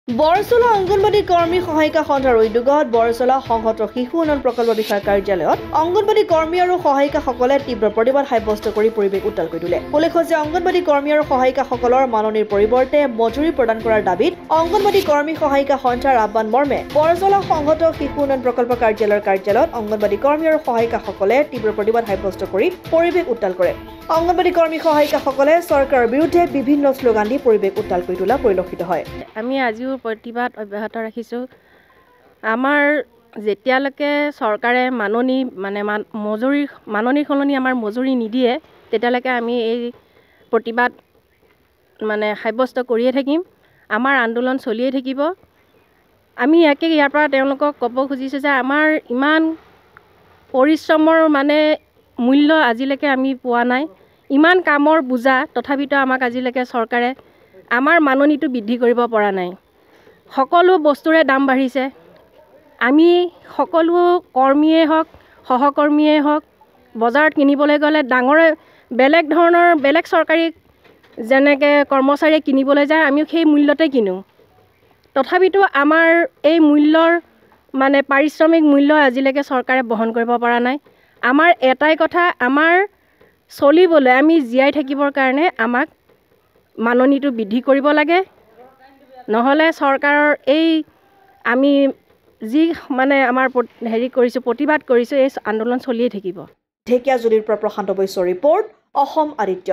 বৰচলা অংগনবাড়ী কৰ্মী সহায়িকা সন্থাৰ উদ্যোগত বৰচলা সংহত শিশু উন্নয়ন প্ৰকল্প বিষয়া কাৰ্যালয়ত অংগনবাড়ী কৰ্মী আৰু সহায়িকাসকলে তীব্ৰ প্ৰতিবাদ সাব্যস্ত কৰি পৰিৱেশ উত্তাল কৰি তোলে। উল্লেখ্য যে অংগনবাড়ী কৰ্মী আৰু সহায়িকাসকলৰ মাননিৰ পৰিৱৰ্তে মজুৰি প্ৰদান কৰাৰ দাবীত অংগনবাড়ী কৰ্মী সহায়িকা সন্থাৰ আহ্বান মৰ্মে বৰচলা সংহত শিশু উন্নয়ন প্ৰকল্প কাৰ্যালয়ত অংগনবাড়ী কৰ্মী আৰু সহায়িকাসকলে তীব্ৰ প্ৰতিবাদ সাব্যস্ত কৰি পৰিৱেশ উত্তাল কৰে। অংগনবাড়ী কৰ্মী সহায়িকাসকলে চৰকাৰৰ বিৰুদ্ধে বিভিন্ন শ্লোগান দি পৰিৱেশ উত্তাল কৰি তোলা পৰিলক্ষিত হয়। আমি আজিও প্ৰতিবাদ অব্যাহত ৰাখিছোঁ। আমাৰ যেতিয়ালৈকে চৰকাৰে মাননিৰ সলনি আমাৰ মজুৰি নিদিয়ে তেতিয়ালৈকে আমি এই প্ৰতিবাদ সাব্যস্ত কৰিয়ে থাকিম। আমাৰ আন্দোলন চলিয়ে থাকিব। আমি ইয়াৰ পৰা তেওঁলোকক ক'ব খুজিছোঁ যে আমাৰ ইমান পৰিশ্ৰমৰ মূল্য আজিলৈকে আমি পোৱা নাই। ইমান কামৰ বোজা তথাপিতো আমাক আজিলৈকে চৰকাৰে আমাৰ মাননিটো বৃদ্ধি কৰিব পৰা নাই। সকলো বস্তুৰে দাম বাঢ়িছে। আমি সকলো কৰ্মীয়ে হওক সহকৰ্মীয়ে হওক বজাৰত কিনিবলৈ গ'লে বেলেগ চৰকাৰী যেনেকৈ কৰ্মচাৰীয়ে কিনিবলৈ যায় আমিও সেই মূল্যতে কিনো। তথাপিতো আমাৰ এই মূল্যৰ পাৰিশ্ৰমিক মূল্য আজিলৈকে চৰকাৰে বহন কৰিব পৰা নাই। আমাৰ এটাই কথা, আমাৰ চলিবলৈ আমি জীয়াই থাকিবৰ কাৰণে আমাক মাননিটো বৃদ্ধি কৰিব লাগে। নহ'লে চৰকাৰৰ এই আমি যি আমাৰ প্ৰতিবাদ কৰিছোঁ এই আন্দোলন চলিয়ে থাকিব। ঢেকিয়াজুলিৰ পৰা প্ৰশান্ত বৈশ্যৰ ৰিপৰ্ট, অসম আদিত্য।